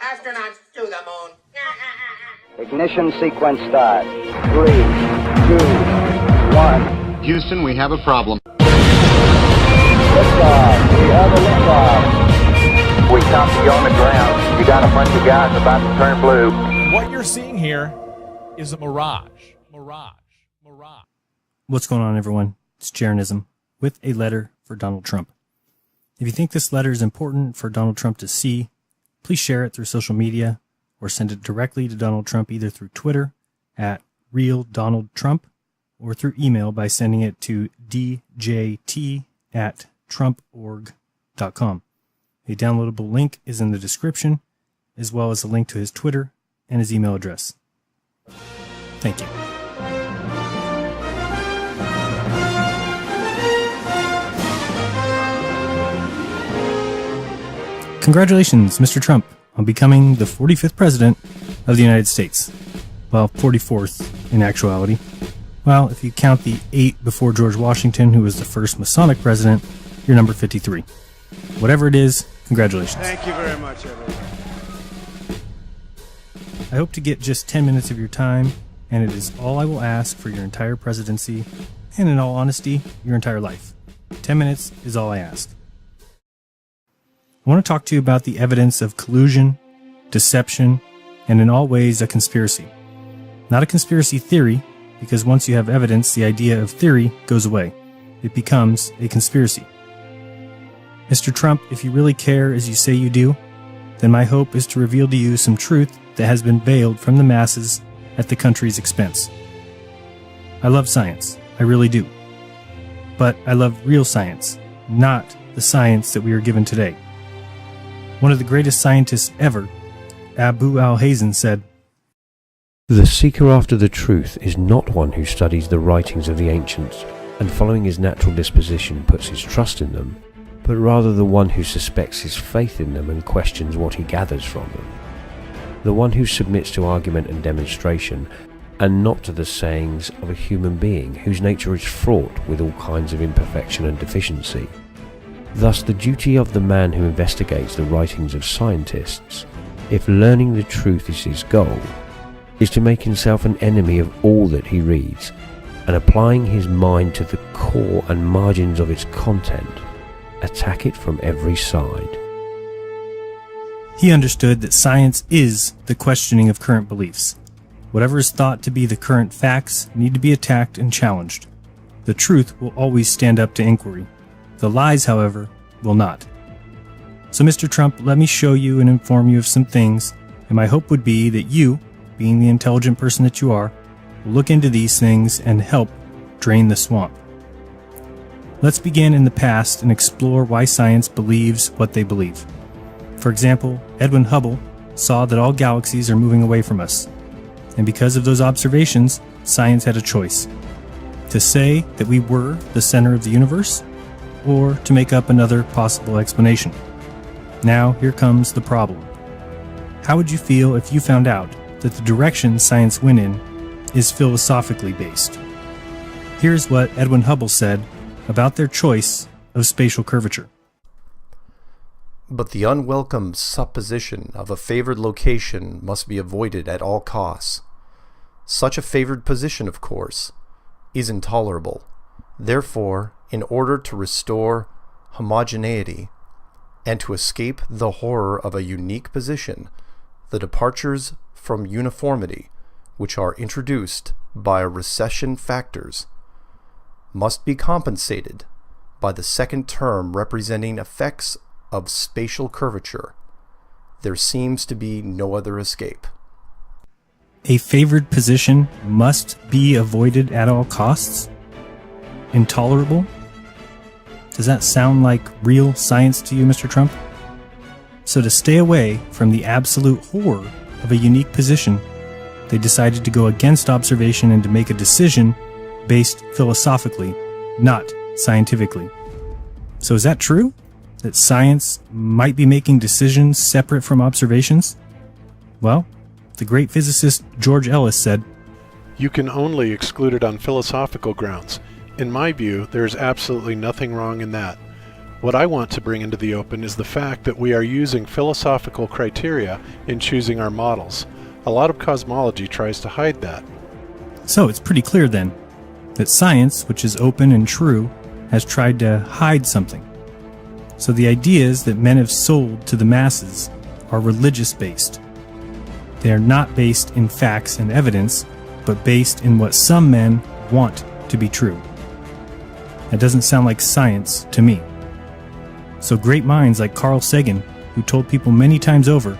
Astronauts to the moon. Ignition sequence start. 3, 2, 1. Houston, we have a problem. Liftoff. We have a liftoff. We copy you on the ground. You got a bunch of guys about to turn blue. What you're seeing here is a mirage. What's going on, everyone? It's Jaronism with a letter for Donald Trump. If you think this letter is important for Donald Trump to see, please share it through social media or send it directly to Donald Trump either through Twitter at RealDonaldTrump or through email by sending it to djt@trumporg.com. A downloadable link is in the description, as well as a link to his Twitter and his email address. Thank you. Congratulations, Mr. Trump, on becoming the 45th President of the United States. Well, 44th in actuality. Well, if you count the 8 before George Washington, who was the first Masonic president, you're number 53. Whatever it is, congratulations. Thank you very much, everyone. I hope to get just 10 minutes of your time, and it is all I will ask for your entire presidency, and in all honesty, your entire life. 10 minutes is all I ask. I want to talk to you about the evidence of collusion, deception, and in all ways a conspiracy. Not a conspiracy theory, because once you have evidence, the idea of theory goes away. It becomes a conspiracy. Mr. Trump, if you really care as you say you do, then my hope is to reveal to you some truth that has been veiled from the masses at the country's expense. I love science, I really do. But I love real science, not the science that we are given today. One of the greatest scientists ever, Abu al-Hazen, said, "The seeker after the truth is not one who studies the writings of the ancients and following his natural disposition puts his trust in them, but rather the one who suspects his faith in them and questions what he gathers from them. The one who submits to argument and demonstration and not to the sayings of a human being whose nature is fraught with all kinds of imperfection and deficiency. Thus the duty of the man who investigates the writings of scientists, if learning the truth is his goal, is to make himself an enemy of all that he reads, and applying his mind to the core and margins of its content, attack it from every side." He understood that science is the questioning of current beliefs. Whatever is thought to be the current facts need to be attacked and challenged. The truth will always stand up to inquiry. The lies, however, will not. So, Mr. Trump, let me show you and inform you of some things, and my hope would be that you, being the intelligent person that you are, will look into these things and help drain the swamp. Let's begin in the past and explore why science believes what they believe. For example, Edwin Hubble saw that all galaxies are moving away from us, and because of those observations, science had a choice: to say that we were the center of the universe, or to make up another possible explanation. Now, here comes the problem. How would you feel if you found out that the direction science went in is philosophically based? Here's what Edwin Hubble said about their choice of spatial curvature. "But the unwelcome supposition of a favored location must be avoided at all costs. Such a favored position, of course, is intolerable. Therefore, in order to restore homogeneity and to escape the horror of a unique position, the departures from uniformity, which are introduced by recession factors, must be compensated by the second term representing effects of spatial curvature. There seems to be no other escape." A favored position must be avoided at all costs? Intolerable? Does that sound like real science to you, Mr. Trump? So to stay away from the absolute horror of a unique position, they decided to go against observation and to make a decision based philosophically, not scientifically. So is that true? That science might be making decisions separate from observations? Well, the great physicist George Ellis said, You can only exclude it on philosophical grounds. In my view, there is absolutely nothing wrong in that. What I want to bring into the open is the fact that we are using philosophical criteria in choosing our models. A lot of cosmology tries to hide that. So it's pretty clear then that science, which is open and true, has tried to hide something. So the ideas that men have sold to the masses are religious-based. They are not based in facts and evidence, but based in what some men want to be true. That doesn't sound like science to me. So great minds like Carl Sagan, who told people many times over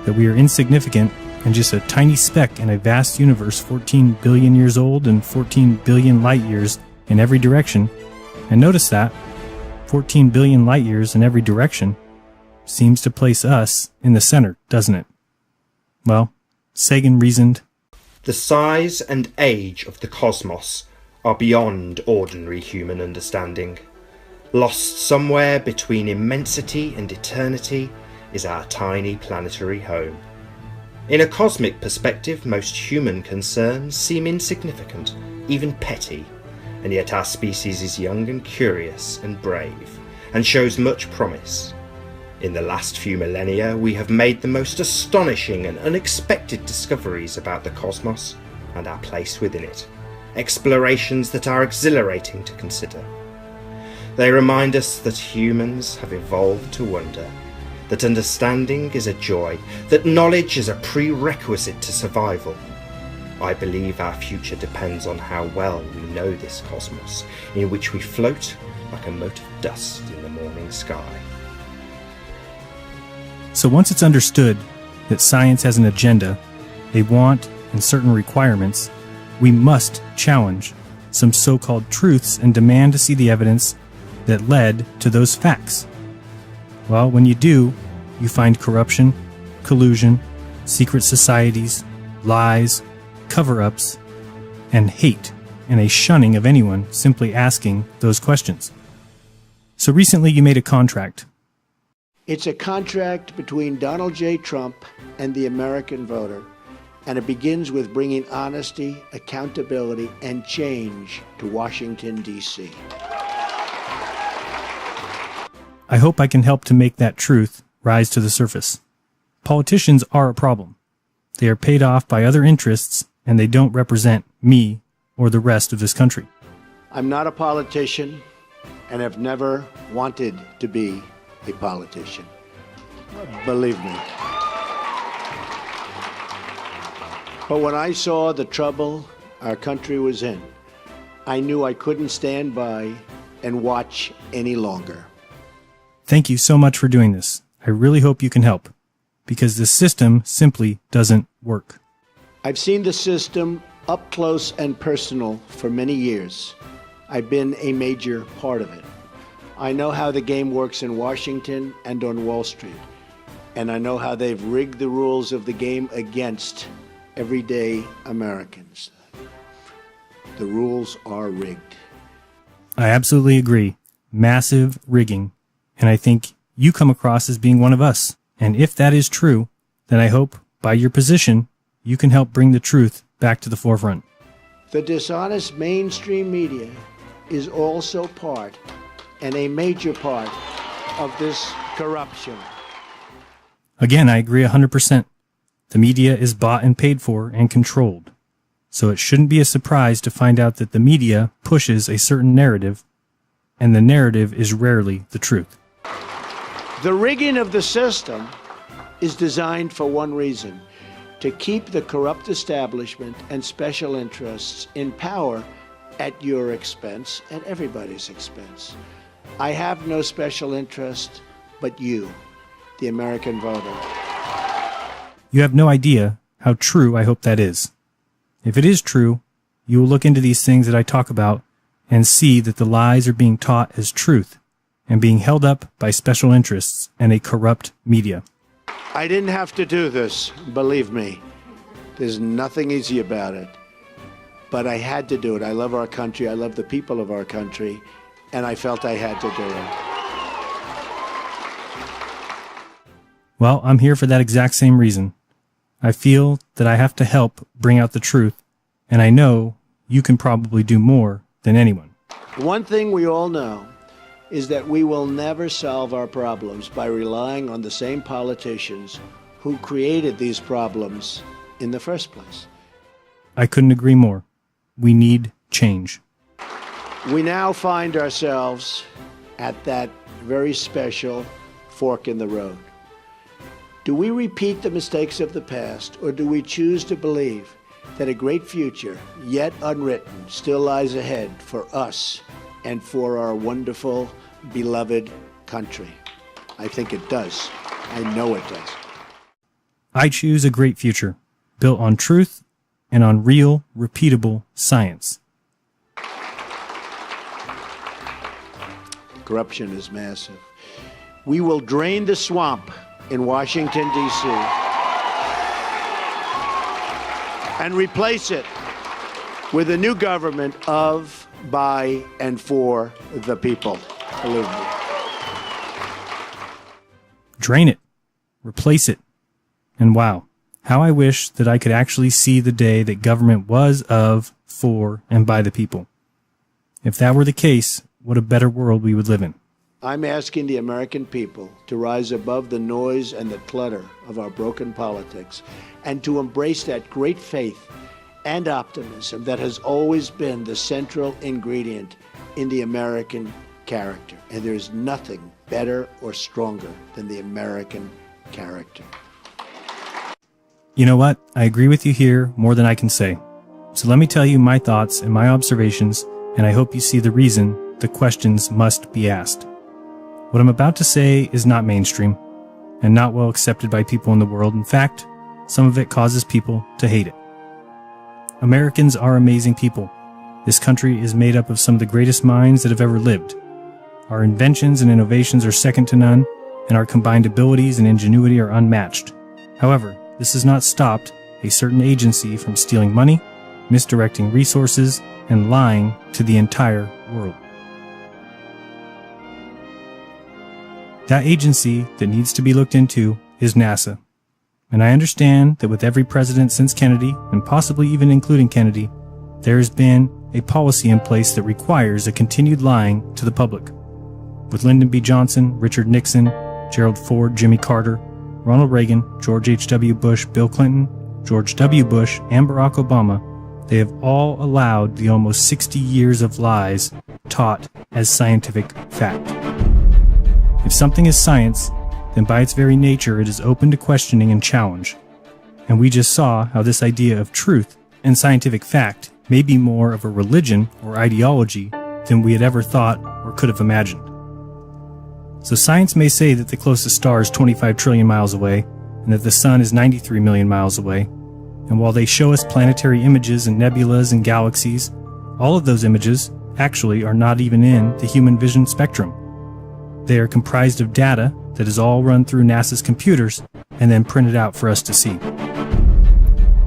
that we are insignificant and just a tiny speck in a vast universe 14 billion years old and 14 billion light years in every direction, and notice that 14 billion light years in every direction seems to place us in the center, doesn't it? Well, Sagan reasoned, "The size and age of the cosmos are beyond ordinary human understanding. Lost somewhere between immensity and eternity is our tiny planetary home. In a cosmic perspective, most human concerns seem insignificant, even petty, and yet our species is young and curious and brave, and shows much promise. In the last few millennia, we have made the most astonishing and unexpected discoveries about the cosmos and our place within it, explorations that are exhilarating to consider. They remind us that humans have evolved to wonder, that understanding is a joy, that knowledge is a prerequisite to survival. I believe our future depends on how well we know this cosmos, in which we float like a mote of dust in the morning sky." so once it's understood that science has an agenda, a want, and certain requirements, we must challenge some so-called truths and demand to see the evidence that led to those facts. Well, when you do, you find corruption, collusion, secret societies, lies, cover-ups, and hate, and a shunning of anyone simply asking those questions. So recently you made a contract. It's a contract between Donald J. Trump and the American voter, and it begins with bringing honesty, accountability, and change to Washington, D.C. I hope I can help to make that truth rise to the surface. Politicians are a problem. They are paid off by other interests, and they don't represent me or the rest of this country. I'm not a politician and have never wanted to be a politician. Believe me. But when I saw the trouble our country was in, I knew I couldn't stand by and watch any longer. Thank you so much for doing this. I really hope you can help, because the system simply doesn't work. I've seen the system up close and personal for many years. I've been a major part of it. I know how the game works in Washington and on Wall Street, and I know how they've rigged the rules of the game against everyday Americans. The rules are rigged. I absolutely agree. Massive rigging. And I think you come across as being one of us. And if that is true, then I hope, by your position, you can help bring the truth back to the forefront. The dishonest mainstream media is also part, and a major part, of this corruption. Again, I agree 100%. The media is bought and paid for and controlled. So it shouldn't be a surprise to find out that the media pushes a certain narrative, and the narrative is rarely the truth. The rigging of the system is designed for one reason: to keep the corrupt establishment and special interests in power at your expense and everybody's expense. I have no special interest but you, the American voter. You have no idea how true I hope that is. If it is true, you will look into these things that I talk about and see that the lies are being taught as truth and being held up by special interests and a corrupt media. I didn't have to do this, believe me. There's nothing easy about it. But I had to do it. I love our country. I love the people of our country. And I felt I had to do it. Well, I'm here for that exact same reason. I feel that I have to help bring out the truth, and I know you can probably do more than anyone. One thing we all know is that we will never solve our problems by relying on the same politicians who created these problems in the first place. I couldn't agree more. We need change. We now find ourselves at that very special fork in the road. Do we repeat the mistakes of the past, or do we choose to believe that a great future, yet unwritten, still lies ahead for us and for our wonderful, beloved country? I think it does. I know it does. I choose a great future, built on truth and on real, repeatable science. Corruption is massive. We will drain the swamp in Washington, D.C. and replace it with a new government of, by, and for the people. Believe me. Drain it. Replace it. And wow, how I wish that I could actually see the day that government was of, for, and by the people. If that were the case, what a better world we would live in. I'm asking the American people to rise above the noise and the clutter of our broken politics and to embrace that great faith and optimism that has always been the central ingredient in the American character. And there's nothing better or stronger than the American character. You know what? I agree with you here more than I can say. So let me tell you my thoughts and my observations, and I hope you see the reason the questions must be asked. What I'm about to say is not mainstream and not well accepted by people in the world. In fact, some of it causes people to hate it. Americans are amazing people. This country is made up of some of the greatest minds that have ever lived. Our inventions and innovations are second to none, and our combined abilities and ingenuity are unmatched. However, this has not stopped a certain agency from stealing money, misdirecting resources, and lying to the entire world. That agency that needs to be looked into is NASA. And I understand that with every president since Kennedy, and possibly even including Kennedy, there has been a policy in place that requires a continued lying to the public. With Lyndon B. Johnson, Richard Nixon, Gerald Ford, Jimmy Carter, Ronald Reagan, George H.W. Bush, Bill Clinton, George W. Bush, and Barack Obama, they have all allowed the almost 60 years of lies taught as scientific fact. If something is science, then by its very nature it is open to questioning and challenge. And we just saw how this idea of truth and scientific fact may be more of a religion or ideology than we had ever thought or could have imagined. So science may say that the closest star is 25 trillion miles away and that the sun is 93 million miles away. And while they show us planetary images and nebulas and galaxies, all of those images actually are not even in the human vision spectrum. They are comprised of data that is all run through NASA's computers and then printed out for us to see.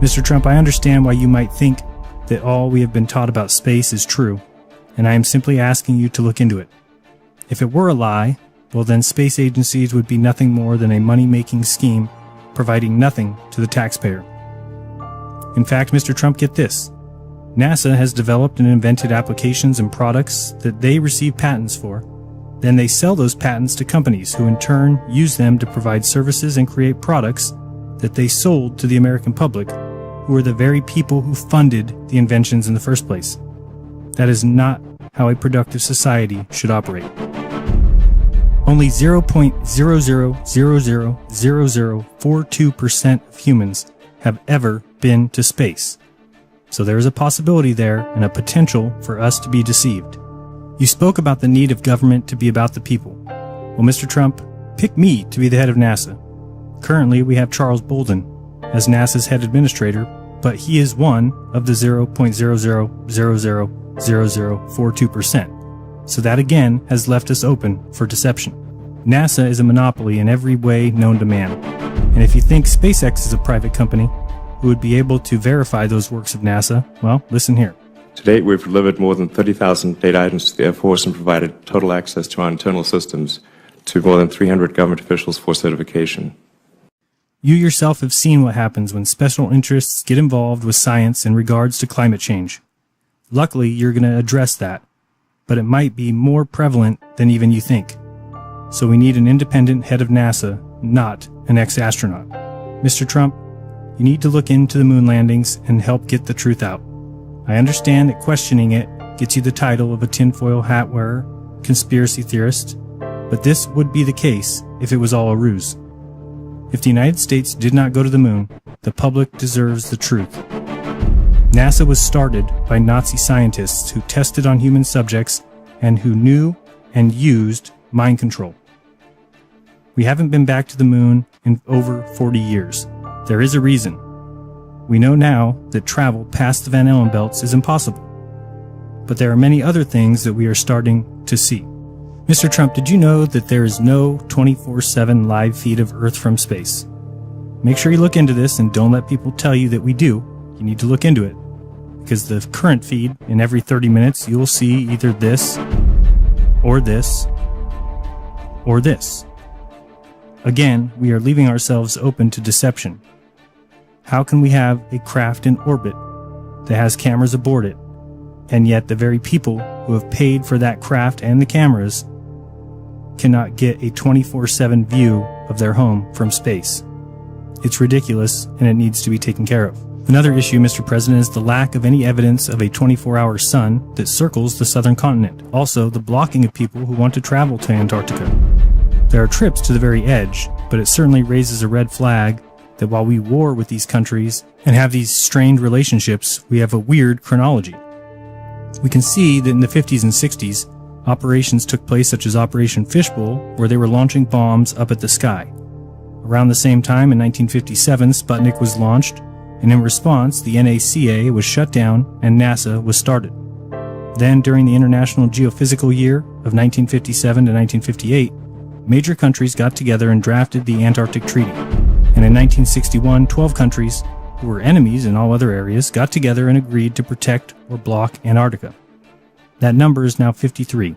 Mr. Trump, I understand why you might think that all we have been taught about space is true, and I am simply asking you to look into it. If it were a lie, well then space agencies would be nothing more than a money-making scheme providing nothing to the taxpayer. In fact, Mr. Trump, get this. NASA has developed and invented applications and products that they receive patents for. Then they sell those patents to companies who in turn use them to provide services and create products that they sold to the American public, who are the very people who funded the inventions in the first place. That is not how a productive society should operate. Only 0.00000042% of humans have ever been to space. So there is a possibility there and a potential for us to be deceived. You spoke about the need of government to be about the people. Well, Mr. Trump, pick me to be the head of NASA. Currently, we have Charles Bolden as NASA's head administrator, but he is one of the 0.00000042%. So that again has left us open for deception. NASA is a monopoly in every way known to man. And if you think SpaceX is a private company who would be able to verify those works of NASA, well, listen here. To date, we've delivered more than 30,000 data items to the Air Force and provided total access to our internal systems to more than 300 government officials for certification. You yourself have seen what happens when special interests get involved with science in regards to climate change. Luckily, you're going to address that. but it might be more prevalent than even you think. So we need an independent head of NASA, not an ex-astronaut. Mr. Trump, you need to look into the moon landings and help get the truth out. I understand that questioning it gets you the title of a tinfoil hat wearer, conspiracy theorist, but this would be the case if it was all a ruse. If the United States did not go to the moon, the public deserves the truth. NASA was started by Nazi scientists who tested on human subjects and who knew and used mind control. We haven't been back to the moon in over 40 years. There is a reason. We know now that travel past the Van Allen belts is impossible. But there are many other things that we are starting to see. Mr. Trump, did you know that there is no 24/7 live feed of Earth from space? Make sure you look into this and don't let people tell you that we do. You need to look into it. Because the current feed, in every 30 minutes, you'll see either this, or this, or this. Again, we are leaving ourselves open to deception. How can we have a craft in orbit that has cameras aboard it, and yet the very people who have paid for that craft and the cameras cannot get a 24/7 view of their home from space? It's ridiculous, and it needs to be taken care of. Another issue, Mr. President, is the lack of any evidence of a 24-hour sun that circles the southern continent. Also, the blocking of people who want to travel to Antarctica. There are trips to the very edge, but it certainly raises a red flag that while we war with these countries and have these strained relationships, we have a weird chronology. We can see that in the 50s and 60s, operations took place such as Operation Fishbowl, where they were launching bombs up at the sky. Around the same time, in 1957, Sputnik was launched, and in response, the NACA was shut down and NASA was started. Then, during the International Geophysical Year of 1957 to 1958, major countries got together and drafted the Antarctic Treaty. And in 1961, 12 countries, who were enemies in all other areas, got together and agreed to protect or block Antarctica. That number is now 53.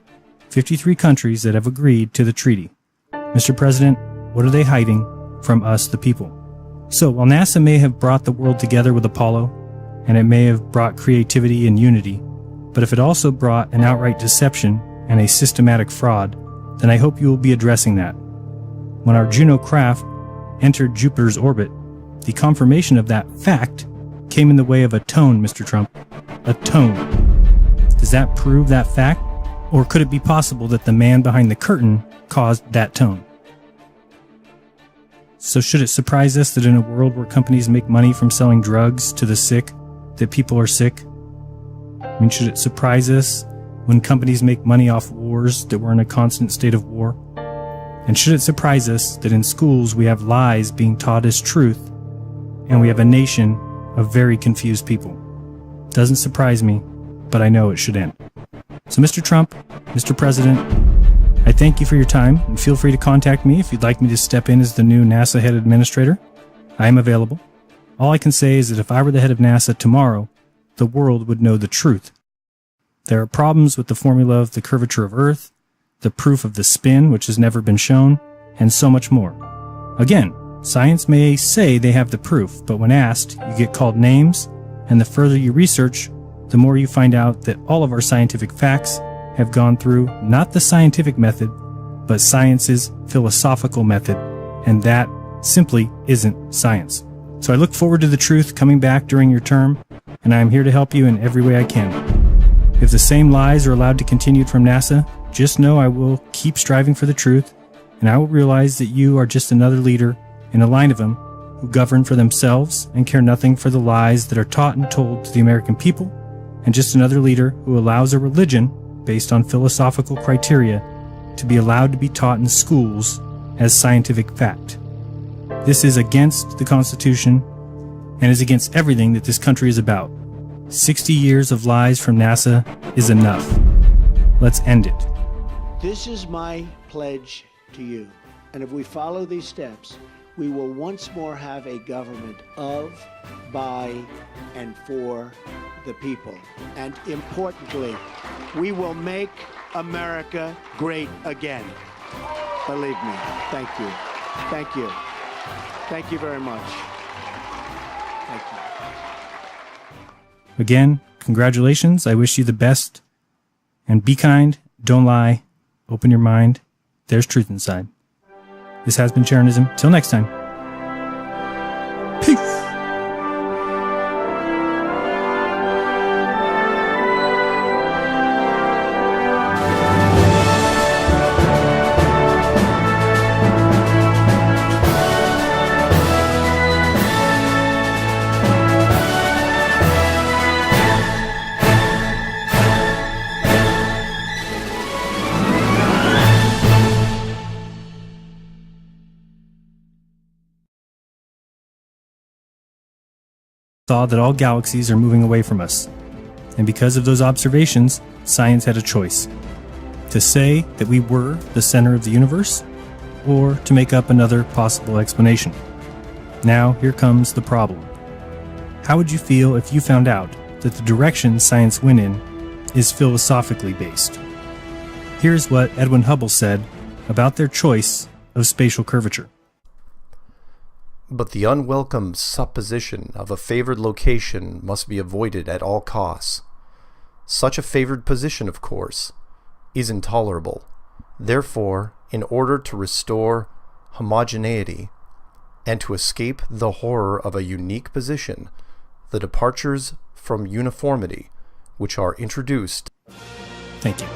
53 countries that have agreed to the treaty. Mr. President, what are they hiding from us, the people? So, while NASA may have brought the world together with Apollo, and it may have brought creativity and unity, but if it also brought an outright deception and a systematic fraud, then I hope you will be addressing that. When our Juno craft entered Jupiter's orbit, the confirmation of that fact came in the way of a tone, Mr. Trump. A tone. Does that prove that fact? Or could it be possible that the man behind the curtain caused that tone? So should it surprise us that in a world where companies make money from selling drugs to the sick, that people are sick? I mean, should it surprise us when companies make money off wars that we're in a constant state of war? And should it surprise us that in schools we have lies being taught as truth, and we have a nation of very confused people? Doesn't surprise me, but I know it should end. So Mr. Trump, Mr. President, I thank you for your time, and feel free to contact me if you'd like me to step in as the new NASA head administrator. I am available. All I can say is that if I were the head of NASA tomorrow, the world would know the truth. There are problems with the formula of the curvature of Earth, the proof of the spin, which has never been shown, and so much more. Again, science may say they have the proof, but when asked, you get called names, and the further you research, the more you find out that all of our scientific facts have gone through not the scientific method, but science's philosophical method, and that simply isn't science. So I look forward to the truth coming back during your term, and I am here to help you in every way I can. If the same lies are allowed to continue from NASA, just know I will keep striving for the truth, and I will realize that you are just another leader in a line of them who govern for themselves and care nothing for the lies that are taught and told to the American people, and just another leader who allows a religion based on philosophical criteria to be allowed to be taught in schools as scientific fact. This is against the Constitution and is against everything that this country is about. 60 years of lies from NASA is enough. Let's end it. This is my pledge to you. And if we follow these steps, we will once more have a government of, by, and for the people. And importantly, we will make America great again. Believe me. Thank you. Thank you. Thank you very much. Thank you. Again, congratulations. I wish you the best And be kind, don't lie, open your mind. There's truth inside. This has been Sharonism. Till next time. Peace. Saw that all galaxies are moving away from us. And because of those observations, science had a choice. To say that we were the center of the universe, or to make up another possible explanation. Now, here comes the problem. How would you feel if you found out that the direction science went in is philosophically based? Here's what Edwin Hubble said about their choice of spatial curvature. But the unwelcome supposition of a favored location must be avoided at all costs. Such a favored position, of course, is intolerable. Therefore, in order to restore homogeneity and to escape the horror of a unique position, the departures from uniformity which are introduced. Thank you.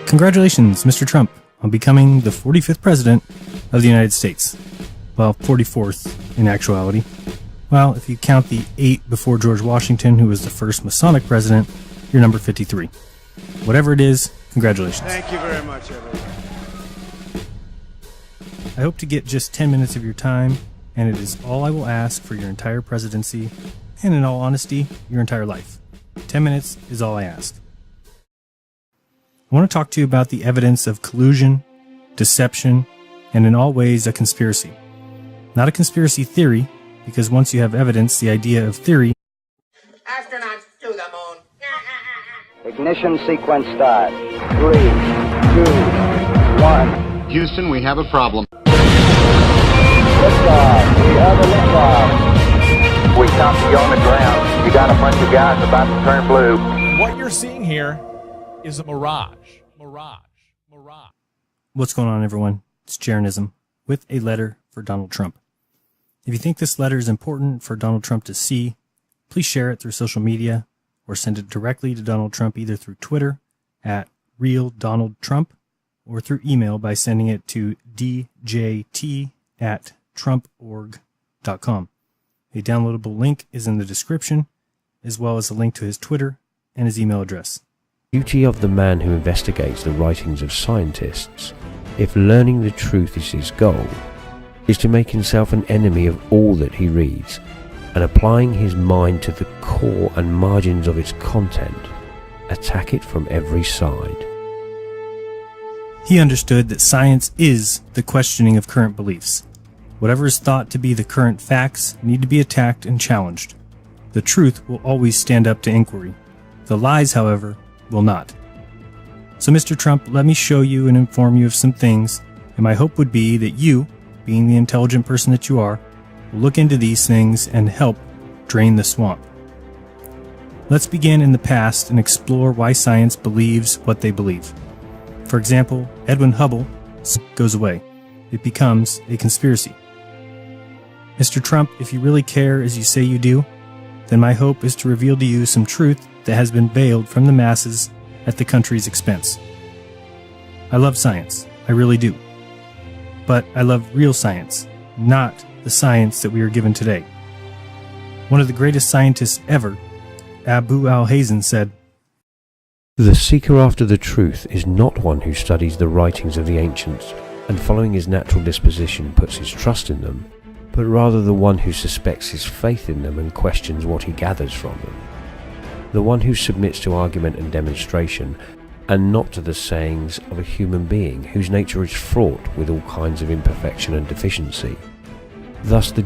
Congratulations, Mr. Trump, on becoming the 45th President of the United States. Well, 44th in actuality. Well, if you count the 8 before George Washington, who was the first Masonic president, you're number 53. Whatever it is, congratulations. Thank you very much, everyone. I hope to get just 10 minutes of your time, and it is all I will ask for your entire presidency, and in all honesty, your entire life. 10 minutes is all I ask. I want to talk to you about the evidence of collusion, deception, and in all ways a conspiracy. Not a conspiracy theory, because once you have evidence, the idea of theory. Astronauts to the moon. Ignition sequence start. 3, 2, 1. Houston, we have a problem. Liftoff. We have a liftoff. We stopped you on the ground. You got a bunch of guys about to turn blue. What you're seeing here is a mirage. What's going on, everyone? It's Sharonism with a letter for Donald Trump. If you think this letter is important for Donald Trump to see, please share it through social media or send it directly to Donald Trump either through Twitter at RealDonaldTrump or through email by sending it to djt@trumporg.com. A downloadable link is in the description, as well as a link to his Twitter and his email address. The duty of the man who investigates the writings of scientists, if learning the truth is his goal, is to make himself an enemy of all that he reads, and applying his mind to the core and margins of its content, attack it from every side. He understood that science is the questioning of current beliefs. Whatever is thought to be the current facts need to be attacked and challenged. The truth will always stand up to inquiry. The lies, however, will not. So, Mr. Trump, let me show you and inform you of some things, and my hope would be that you, being the intelligent person that you are, will look into these things and help drain the swamp. Let's begin in the past and explore why science believes what they believe. For example, Edwin Hubble goes away. It becomes a conspiracy. Mr. Trump, if you really care as you say you do, then my hope is to reveal to you some truth that has been veiled from the masses at the country's expense. I love science, I really do. But I love real science, not the science that we are given today. One of the greatest scientists ever, Abu al-Hazen, said, "The seeker after the truth is not one who studies the writings of the ancients and following his natural disposition puts his trust in them, but rather the one who suspects his faith in them and questions what he gathers from them. The one who submits to argument and demonstration, and not to the sayings of a human being whose nature is fraught with all kinds of imperfection and deficiency. Thus the